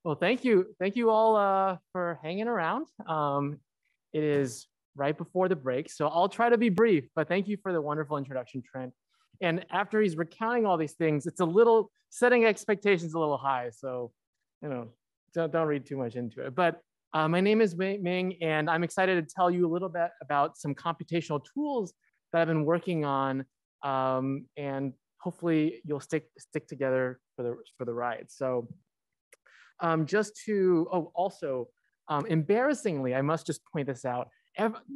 Well, thank you. Thank you all for hanging around. It is right before the break, so I'll try to be brief, but thank you for the wonderful introduction, Trent. And after he's recounting all these things, it's a little, setting expectations a little high. So, you know, don't read too much into it. But my name is Ming, and I'm excited to tell you a little bit about some computational tools that I've been working on, and hopefully you'll stick together for the ride. So embarrassingly, I must just point this out,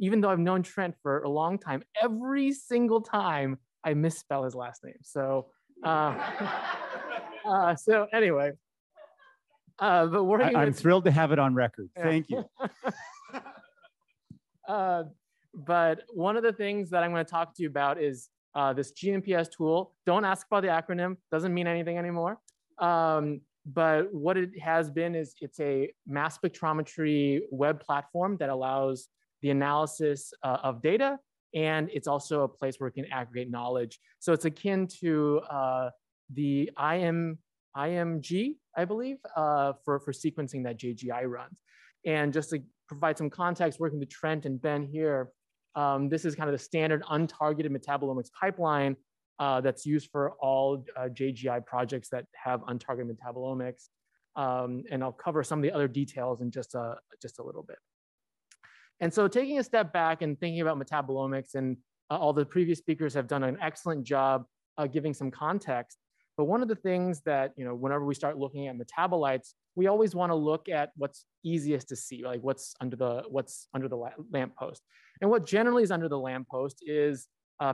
even though I've known Trent for a long time, every single time I misspell his last name. So, so anyway, but I'm thrilled to have it on record. Thank you. But one of the things that I'm going to talk to you about is this GNPS tool. Don't ask about the acronym, doesn't mean anything anymore. But what it has been is it's a mass spectrometry web platform that allows the analysis of data, and it's also a place where we can aggregate knowledge. So it's akin to the IMG, I believe, for sequencing that JGI runs. And just to provide some context, working with Trent and Ben here, this is kind of the standard untargeted metabolomics pipeline that's used for all JGI projects that have untargeted metabolomics. And I'll cover some of the other details in just a little bit. And so taking a step back and thinking about metabolomics, and all the previous speakers have done an excellent job giving some context. But one of the things that, you know, whenever we start looking at metabolites, we always want to look at what's easiest to see, like what's under the lamppost. And what generally is under the lamppost is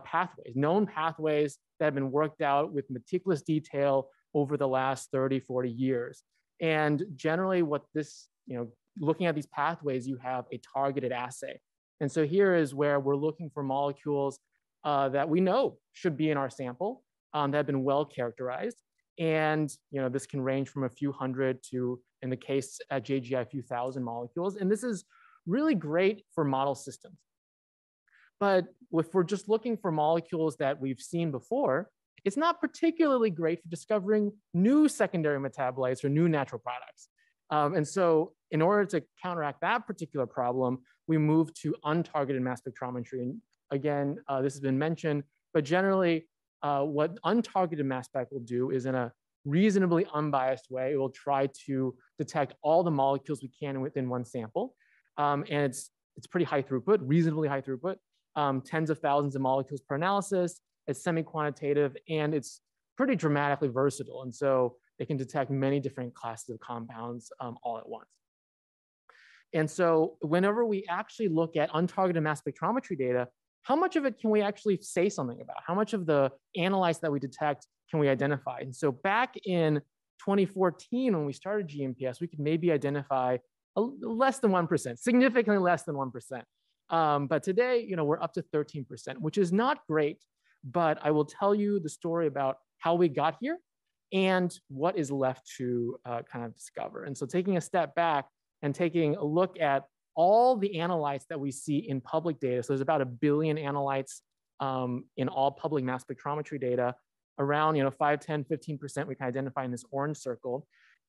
pathways, known pathways that have been worked out with meticulous detail over the last 30, 40 years. And generally what this, you know, looking at these pathways, you have a targeted assay. And so here is where we're looking for molecules that we know should be in our sample, that have been well characterized. And, you know, this can range from a few hundred to, in the case at JGI, a few thousand molecules. And this is really great for model systems. But if we're just looking for molecules that we've seen before, it's not particularly great for discovering new secondary metabolites or new natural products. And so in order to counteract that particular problem, we move to untargeted mass spectrometry. And again, this has been mentioned, but generally what untargeted mass spec will do is, in a reasonably unbiased way, it will try to detect all the molecules we can within one sample. And it's pretty high throughput, reasonably high throughput, tens of thousands of molecules per analysis. It's semi-quantitative, and it's pretty dramatically versatile. And so it can detect many different classes of compounds all at once. And so whenever we actually look at untargeted mass spectrometry data, how much of it can we actually say something about? How much of the analytes that we detect can we identify? And so back in 2014, when we started GNPS, we could maybe identify less than 1%, significantly less than 1%. But today, you know, we're up to 13%, which is not great. But I will tell you the story about how we got here and what is left to kind of discover. And so taking a step back and taking a look at all the analytes that we see in public data. So there's about 1 billion analytes in all public mass spectrometry data. Around, you know, 5, 10, 15% we can identify in this orange circle.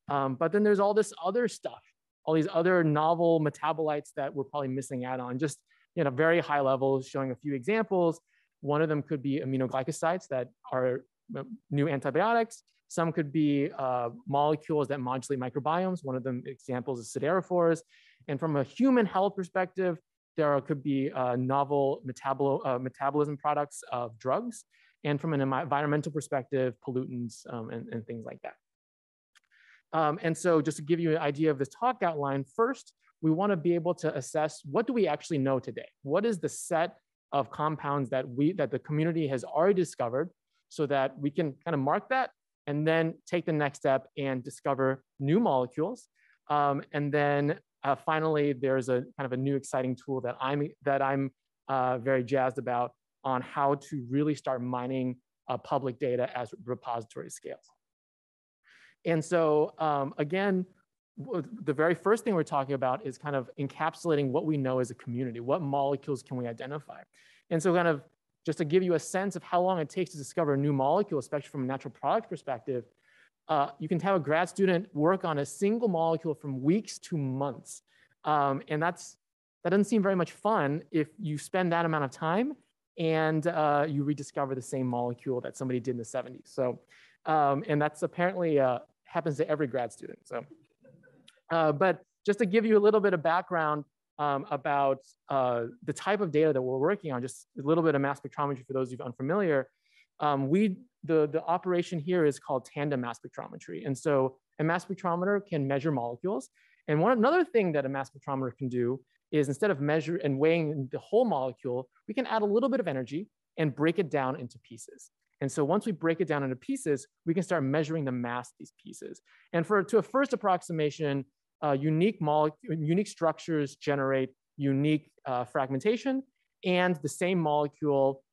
But then there's all this other stuff, all these other novel metabolites that we're probably missing out on. Just, you know, very high levels, showing a few examples. One of them could be aminoglycosides that are new antibiotics. Some could be molecules that modulate microbiomes. One of them examples is siderophores. And from a human health perspective, there could be novel metabolism products of drugs. And from an environmental perspective, pollutants and things like that. And so just to give you an idea of this talk outline, first, we want to be able to assess what do we actually know today? What is the set of compounds that the community has already discovered, so that we can kind of mark that and then take the next step and discover new molecules. And then finally, there's a kind of a new exciting tool that I'm very jazzed about on how to really start mining public data as repository scales. And so again, the very first thing we're talking about is kind of encapsulating what we know as a community. What molecules can we identify? And so kind of just to give you a sense of how long it takes to discover a new molecule, especially from a natural product perspective, you can have a grad student work on a single molecule from weeks to months. And that doesn't seem very much fun if you spend that amount of time and you rediscover the same molecule that somebody did in the 70s. So, and that's apparently happens to every grad student. So, but just to give you a little bit of background about the type of data that we're working on, just a little bit of mass spectrometry for those of you unfamiliar. The operation here is called tandem mass spectrometry. And so a mass spectrometer can measure molecules. And another thing that a mass spectrometer can do is instead of measure and weighing the whole molecule, we can add a little bit of energy and break it down into pieces. And so once we break it down into pieces, we can start measuring the mass of these pieces. And to a first approximation, unique structures generate unique fragmentation, and the same molecule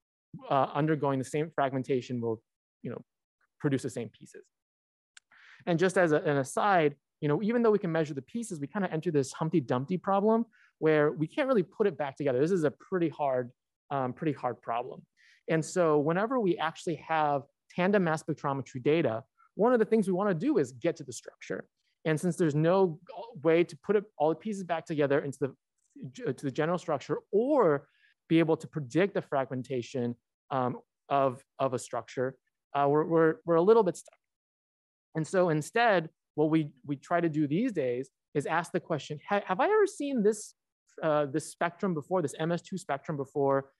undergoing the same fragmentation will, produce the same pieces. And just as an aside, even though we can measure the pieces, we kind of enter this Humpty Dumpty problem where we can't really put it back together. This is a pretty hard problem. And so whenever we actually have tandem mass spectrometry data, one of the things we want to do is get to the structure. And since there's no way to put all the pieces back together into the general structure or be able to predict the fragmentation of a structure, we're a little bit stuck. And so instead, what we try to do these days is ask the question, have I ever seen this spectrum before, this MS2 spectrum before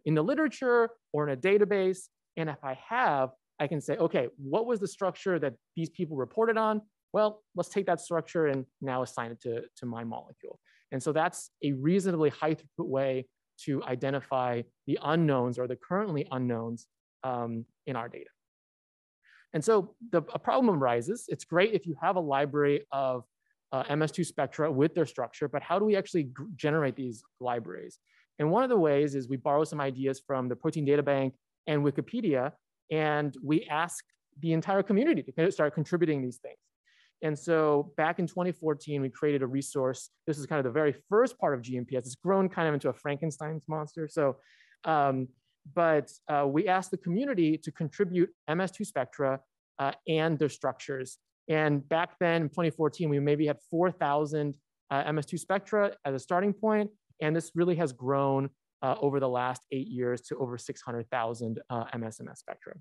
in the literature or in a database? And if I have, I can say, okay, what was the structure that these people reported on? Well, let's take that structure and now assign it to my molecule. And so that's a reasonably high throughput way to identify the unknowns or the currently unknowns in our data. And so a problem arises. It's great if you have a library of MS2 spectra with their structure, but how do we actually generate these libraries? And one of the ways is we borrow some ideas from the Protein Data Bank and Wikipedia, and we ask the entire community to start contributing these things. And so back in 2014, we created a resource. This is kind of the very first part of GMPS. It's grown kind of into a Frankenstein's monster. So, we asked the community to contribute MS2 spectra and their structures. And back then, in 2014, we maybe had 4,000 MS2 spectra as a starting point. And this really has grown over the last 8 years to over 600,000 MS/MS spectra.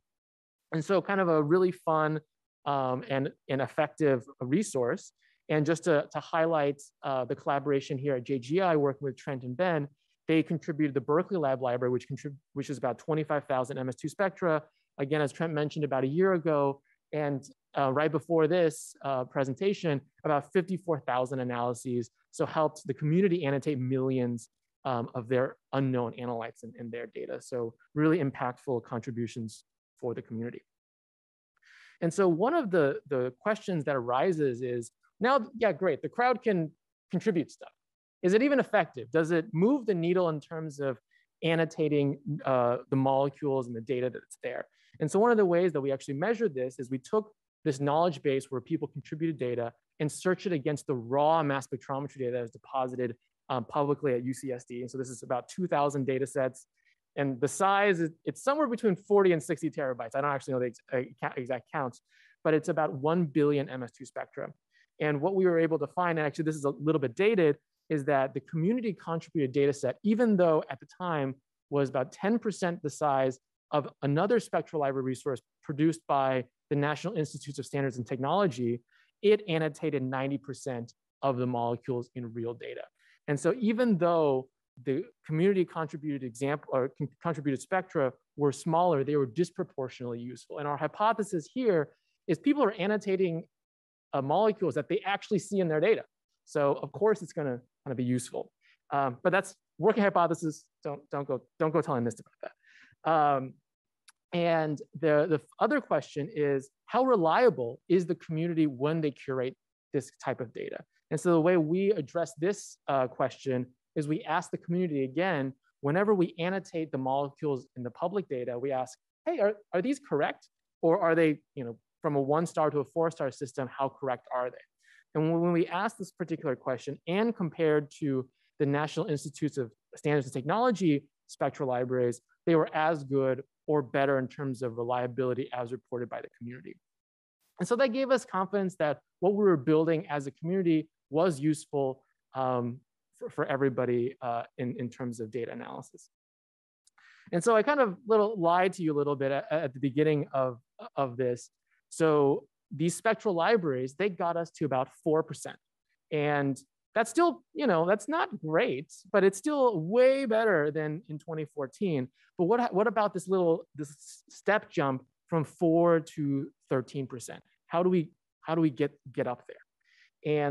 And so kind of a really fun and an effective resource. And just to highlight the collaboration here at JGI working with Trent and Ben, they contributed the Berkeley Lab Library, which is about 25,000 MS2 spectra. Again, as Trent mentioned about a year ago, and right before this presentation, about 54,000 analyses. So helped the community annotate millions of their unknown analytes in their data. So really impactful contributions for the community. And so one of the questions that arises is, now, yeah, great, the crowd can contribute stuff. Is it even effective? Does it move the needle in terms of annotating the molecules and the data that's there? And so one of the ways that we actually measured this is we took this knowledge base where people contributed data and searched it against the raw mass spectrometry data that is deposited publicly at UCSD. And so this is about 2,000 data sets. And the size, it's somewhere between 40 and 60 terabytes. I don't actually know the exact counts, but it's about 1 billion MS2 spectra. And what we were able to find, and actually this is a little bit dated, is that the community contributed data set, even though at the time was about 10% the size of another spectral library resource produced by the National Institutes of Standards and Technology, it annotated 90% of the molecules in real data. And so even though the community contributed contributed spectra were smaller, they were disproportionately useful. And our hypothesis here is people are annotating molecules that they actually see in their data. So of course it's going to kind of be useful. But that's working hypothesis. Don't go telling NIST about that. And the other question is, how reliable is the community when they curate this type of data? And so the way we address this question is we ask the community again, whenever we annotate the molecules in the public data, we ask, hey, are these correct? Or are they, from a 1-star to a 4-star system, how correct are they? And when we ask this particular question and compared to the National Institutes of Standards and Technology spectral libraries, they were as good or better in terms of reliability as reported by the community. And so that gave us confidence that what we were building as a community was useful for everybody in terms of data analysis. And so I kind of lied to you a little bit at the beginning of this. So these spectral libraries, they got us to about 4%. And that's still, that's not great, but it's still way better than in 2014. But what about this step jump from 4 to 13%? How do we get up there?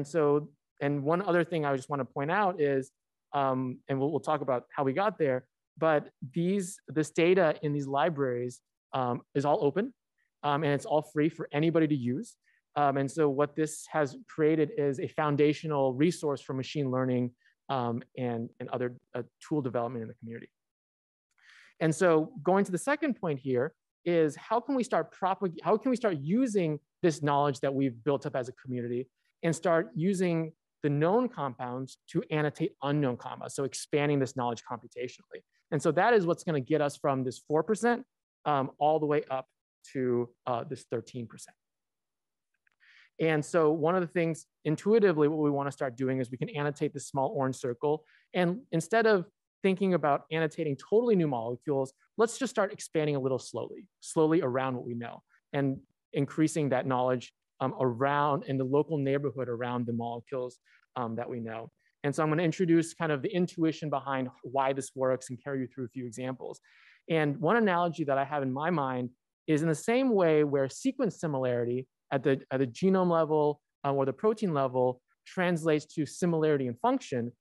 And one other thing I just want to point out is, and we'll talk about how we got there, but this data in these libraries is all open, and it's all free for anybody to use. And so what this has created is a foundational resource for machine learning and other tool development in the community. And so going to the second point here is how can we start using this knowledge that we've built up as a community and start using the known compounds to annotate unknown compounds, so expanding this knowledge computationally. And so that is what's going to get us from this 4% all the way up to this 13%. And so one of the things intuitively what we want to start doing is we can annotate this small orange circle. And instead of thinking about annotating totally new molecules, let's just start expanding a little slowly around what we know and increasing that knowledge around in the local neighborhood around the molecules that we know. And so I'm going to introduce kind of the intuition behind why this works and carry you through a few examples. And one analogy that I have in my mind is in the same way where sequence similarity at the genome level or the protein level translates to similarity in function.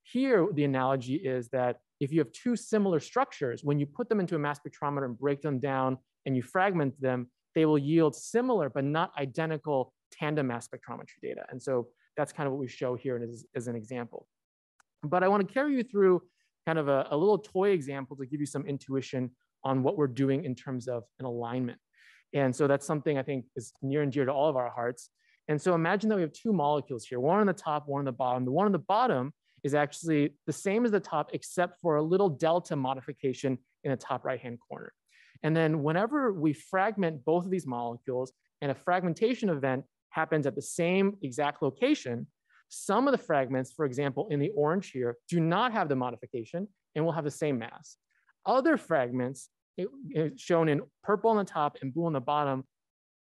Here, the analogy is that if you have two similar structures, when you put them into a mass spectrometer and break them down and you fragment them, they will yield similar but not identical tandem mass spectrometry data. And so that's kind of what we show here as an example. But I want to carry you through kind of a little toy example to give you some intuition on what we're doing in terms of an alignment. And so that's something I think is near and dear to all of our hearts. And so imagine that we have two molecules here, one on the top, one on the bottom. The one on the bottom is actually the same as the top, except for a little delta modification in the top right-hand corner. And then whenever we fragment both of these molecules and a fragmentation event happens at the same exact location, some of the fragments, for example, in the orange here, do not have the modification and will have the same mass. Other fragments, shown in purple on the top and blue on the bottom,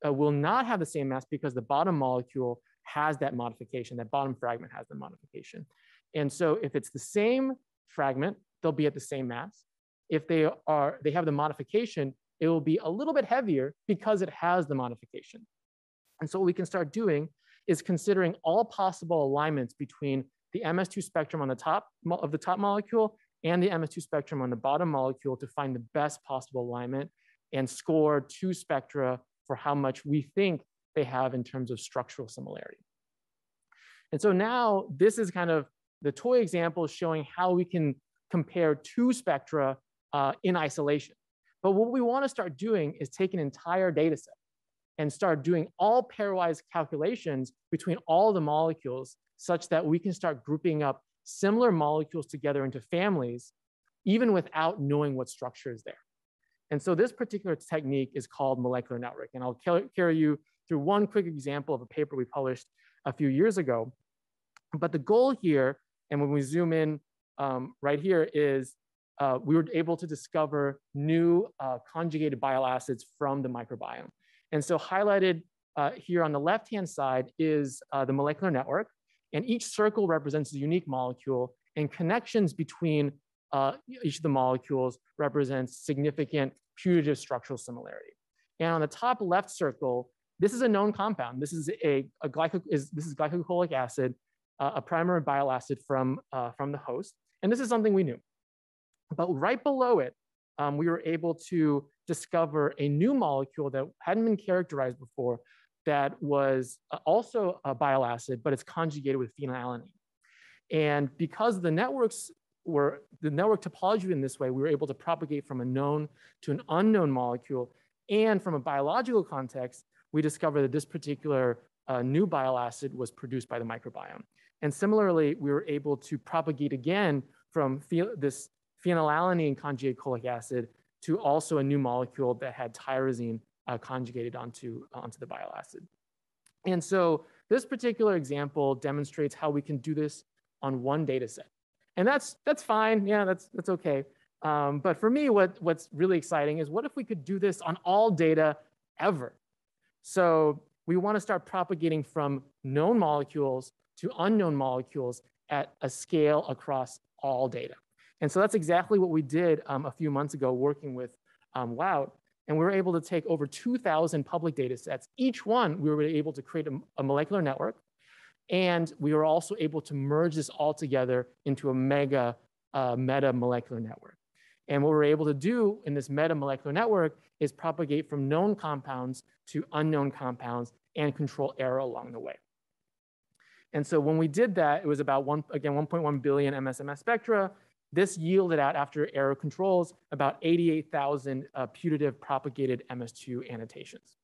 will not have the same mass because the bottom molecule has that modification, that bottom fragment has the modification. And so if it's the same fragment, they'll be at the same mass. If they have the modification, it will be a little bit heavier because it has the modification. And so what we can start doing is considering all possible alignments between the MS2 spectrum on the top of the top molecule and the MS2 spectrum on the bottom molecule to find the best possible alignment and score two spectra for how much we think they have in terms of structural similarity. And so now this is kind of the toy example showing how we can compare two spectra in isolation. But what we want to start doing is take an entire data set and start doing all pairwise calculations between all the molecules such that we can start grouping up similar molecules together into families, even without knowing what structure is there. And so this particular technique is called molecular network. And I'll carry you through one quick example of a paper we published a few years ago. But the goal here, and when we zoom in right here, is we were able to discover new conjugated bile acids from the microbiome. And so highlighted here on the left-hand side is the molecular network. And each circle represents a unique molecule, and connections between each of the molecules represents significant putative structural similarity. And on the top left circle, this is a known compound. This is glycocholic acid, a primary bile acid from the host. And this is something we knew. But right below it, we were able to discover a new molecule that hadn't been characterized before that was also a bile acid, but it's conjugated with phenylalanine. And because the network topology in this way, we were able to propagate from a known to an unknown molecule. And from a biological context, we discovered that this particular new bile acid was produced by the microbiome. And similarly, we were able to propagate again from this phenylalanine conjugated cholic acid to also a new molecule that had tyrosine conjugated onto the bile acid. And so this particular example demonstrates how we can do this on one data set. And that's fine. Yeah, that's okay. But for me, what's really exciting is what if we could do this on all data ever? So we want to start propagating from known molecules to unknown molecules at a scale across all data. And so that's exactly what we did a few months ago working with WOUT. And we were able to take over 2,000 public data sets. Each one, we were able to create a molecular network. And we were also able to merge this all together into a meta molecular network. And what we're able to do in this meta molecular network is propagate from known compounds to unknown compounds and control error along the way. And so when we did that, it was about 1.1 billion MSMS spectra. This yielded out, after error controls, about 88,000 putative propagated MS2 annotations.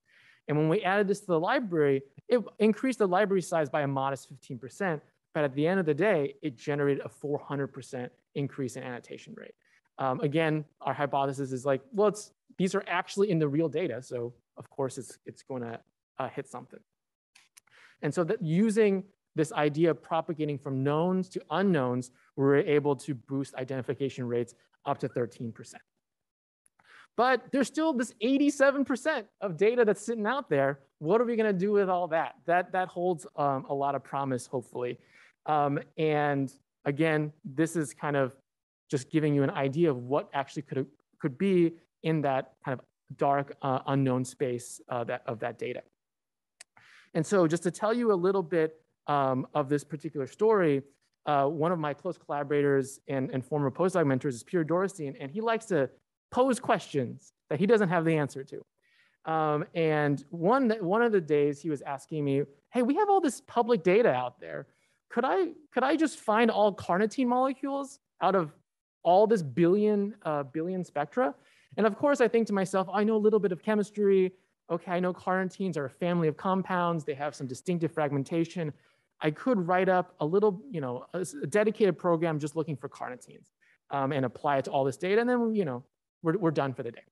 And when we added this to the library, it increased the library size by a modest 15%. But at the end of the day, it generated a 400% increase in annotation rate. Again, our hypothesis is like, well, these are actually in the real data. So of course, it's going to hit something. And so that using this idea of propagating from knowns to unknowns, we're able to boost identification rates up to 13%. But there's still this 87% of data that's sitting out there. What are we going to do with all that? That holds a lot of promise, hopefully. And again, this is kind of just giving you an idea of what actually could be in that kind of dark unknown space of that data. And so just to tell you a little bit of this particular story, one of my close collaborators and former postdoc mentors is Peter Dorstein, and he likes to pose questions that he doesn't have the answer to. And one of the days he was asking me, hey, we have all this public data out there. Could I just find all carnitine molecules out of all this billion spectra? And of course, I think to myself, I know a little bit of chemistry. Okay, I know carnitines are a family of compounds. They have some distinctive fragmentation. I could write up a little, a dedicated program just looking for carnitines and apply it to all this data. And then, we're done for the day.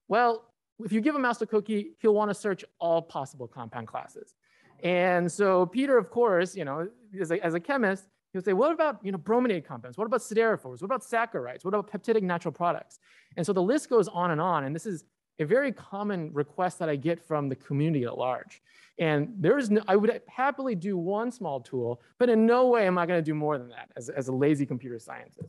Well, if you give a mouse a cookie, he'll want to search all possible compound classes. And so Peter, of course, as a chemist, he'll say, what about brominated compounds? What about siderophores? What about saccharides? What about peptidic natural products? And so the list goes on. And this is a very common request that I get from the community at large. And I would happily do one small tool, but in no way am I going to do more than that as a lazy computer scientist.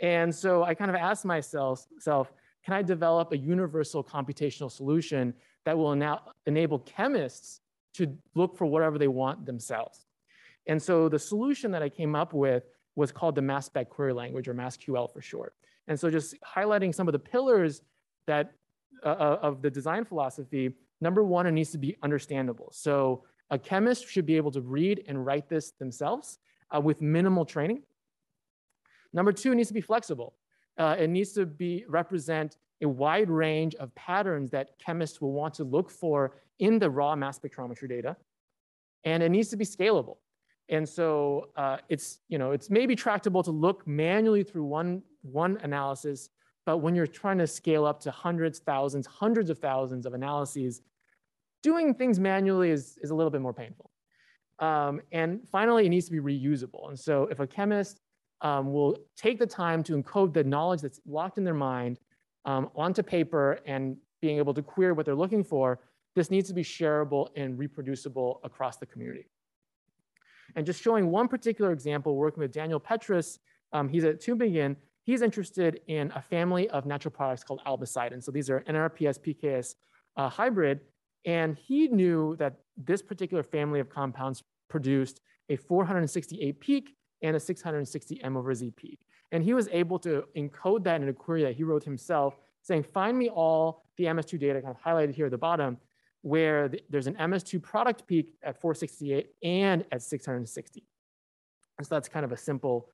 And so I kind of asked myself, can I develop a universal computational solution that will now enable chemists to look for whatever they want themselves? And so the solution that I came up with was called the mass spec query language, or MassQL for short. And so just highlighting some of the pillars that of the design philosophy. Number one, it needs to be understandable. So a chemist should be able to read and write this themselves with minimal training. Number two, it needs to be flexible. It needs to represent a wide range of patterns that chemists will want to look for in the raw mass spectrometry data. And it needs to be scalable. And so it's maybe tractable to look manually through one analysis, but when you're trying to scale up to hundreds, thousands, hundreds of thousands of analyses, doing things manually is a little bit more painful. And finally, it needs to be reusable. And so if a chemist will take the time to encode the knowledge that's locked in their mind onto paper and being able to query what they're looking for, this needs to be shareable and reproducible across the community. And just showing one particular example, working with Daniel Petrus, he's at Tübingen. He's interested in a family of natural products called albicidin. So these are NRPS PKS hybrid. And he knew that this particular family of compounds produced a 468 peak and a 660 M/Z peak. And he was able to encode that in a query that he wrote himself, saying, find me all the MS2 data, kind of highlighted here at the bottom, where there's an MS2 product peak at 468 and at 660. And so that's kind of a simple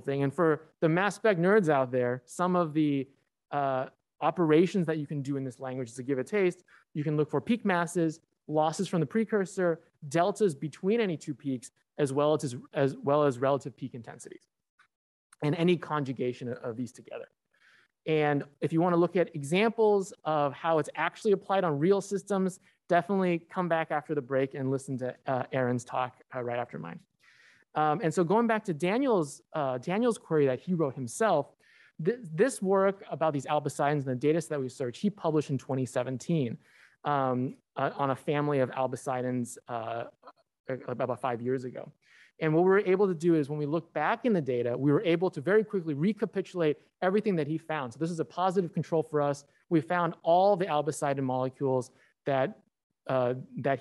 thing. And for the mass spec nerds out there, some of the operations that you can do in this language to give a taste, you can look for peak masses, losses from the precursor, deltas between any two peaks, as well as relative peak intensities, and any conjugation of these together. And if you want to look at examples of how it's actually applied on real systems, definitely come back after the break and listen to Aaron's talk right after mine. And so going back to Daniel's query that he wrote himself, this work about these albicidins and the data that we searched, he published in 2017 on a family of albicidins about 5 years ago. And what we were able to do is when we look back in the data, we were able to very quickly recapitulate everything that he found. So this is a positive control for us. We found all the albicidin molecules that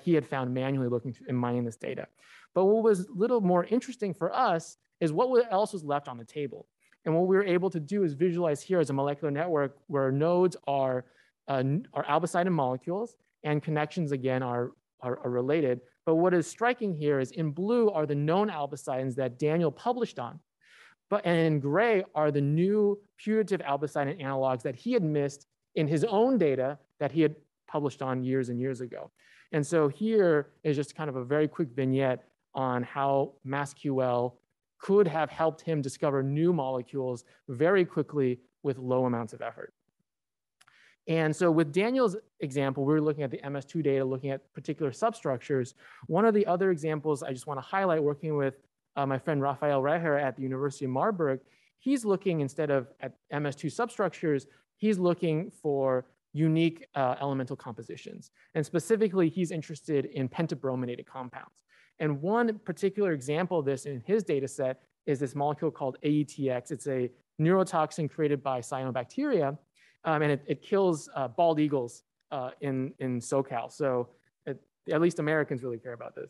he had found manually looking and mining this data. But what was a little more interesting for us is what else was left on the table. And what we were able to do is visualize here as a molecular network where nodes are albicidin molecules and connections again are related. But what is striking here is in blue are the known albicidins that Daniel published on. And in gray are the new putative albicidin analogs that he had missed in his own data that he had published on years and years ago. And so here is just kind of a very quick vignette on how MassQL could have helped him discover new molecules very quickly with low amounts of effort. And so with Daniel's example, we were looking at the MS2 data, looking at particular substructures. One of the other examples I just want to highlight, working with my friend Rafael Reher at the University of Marburg, he's looking instead of at MS2 substructures, he's looking for unique elemental compositions. And specifically, he's interested in pentabrominated compounds. And one particular example of this in his data set is this molecule called AETX. It's a neurotoxin created by cyanobacteria. And it kills bald eagles in SoCal. So at least Americans really care about this.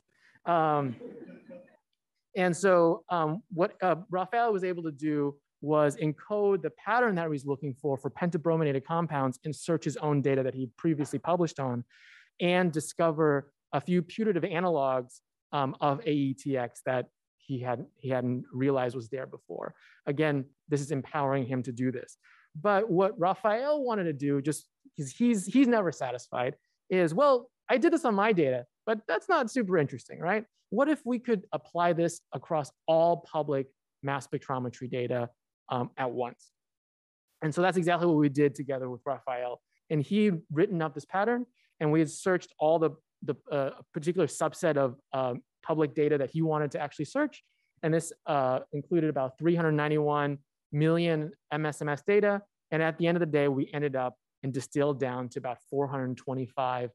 And so what Rafael was able to do was encode the pattern that he was looking for pentabrominated compounds and search his own data that he previously published on and discover a few putative analogs of AETX that he hadn't realized was there before. Again, this is empowering him to do this. But what Rafael wanted to do, just because he's never satisfied, is, well, I did this on my data, but that's not super interesting, right? What if we could apply this across all public mass spectrometry data at once? And so that's exactly what we did together with Rafael. And he'd written up this pattern, and we had searched all the particular subset of public data that he wanted to actually search. And this included about 391 million MSMS data. And at the end of the day, we ended up and distilled down to about 425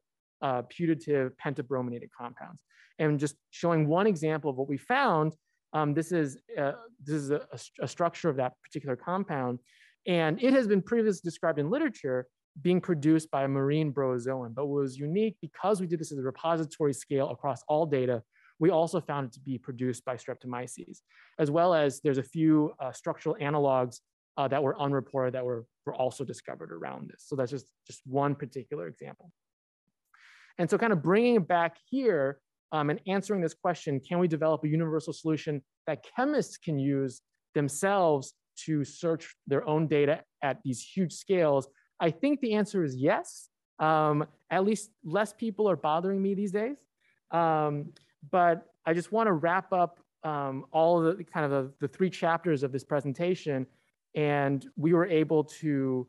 putative pentabrominated compounds. And just showing one example of what we found, this is a structure of that particular compound. And it has been previously described in literature being produced by a marine brozoan. But what was unique, because we did this at a repository scale across all data, we also found it to be produced by Streptomyces, as well as there's a few structural analogs that were unreported that were also discovered around this. So that's just one particular example. And so kind of bringing it back here and answering this question, can we develop a universal solution that chemists can use themselves to search their own data at these huge scales? I think the answer is yes. At least less people are bothering me these days. But I just want to wrap up all of the kind of the 3 chapters of this presentation. And we were able to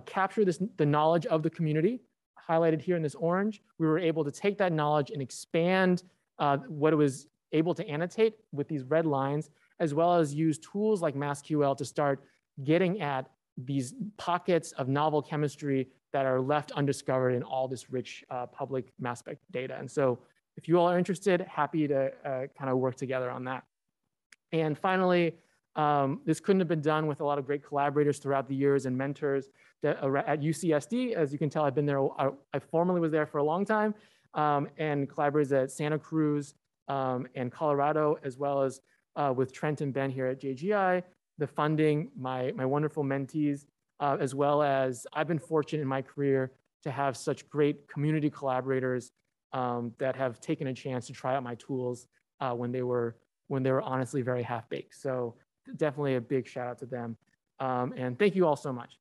capture the knowledge of the community, highlighted here in this orange. We were able to take that knowledge and expand what it was able to annotate with these red lines, as well as use tools like MassQL to start getting at these pockets of novel chemistry that are left undiscovered in all this rich public mass spec data. And so if you all are interested, happy to kind of work together on that. And finally, this couldn't have been done with a lot of great collaborators throughout the years and mentors that at UCSD. As you can tell, I've been there, I formerly was there for a long time, and collaborators at Santa Cruz and Colorado, as well as with Trent and Ben here at JGI, the funding, my wonderful mentees, as well as I've been fortunate in my career to have such great community collaborators that have taken a chance to try out my tools when they were honestly very half-baked. So definitely a big shout out to them. And thank you all so much.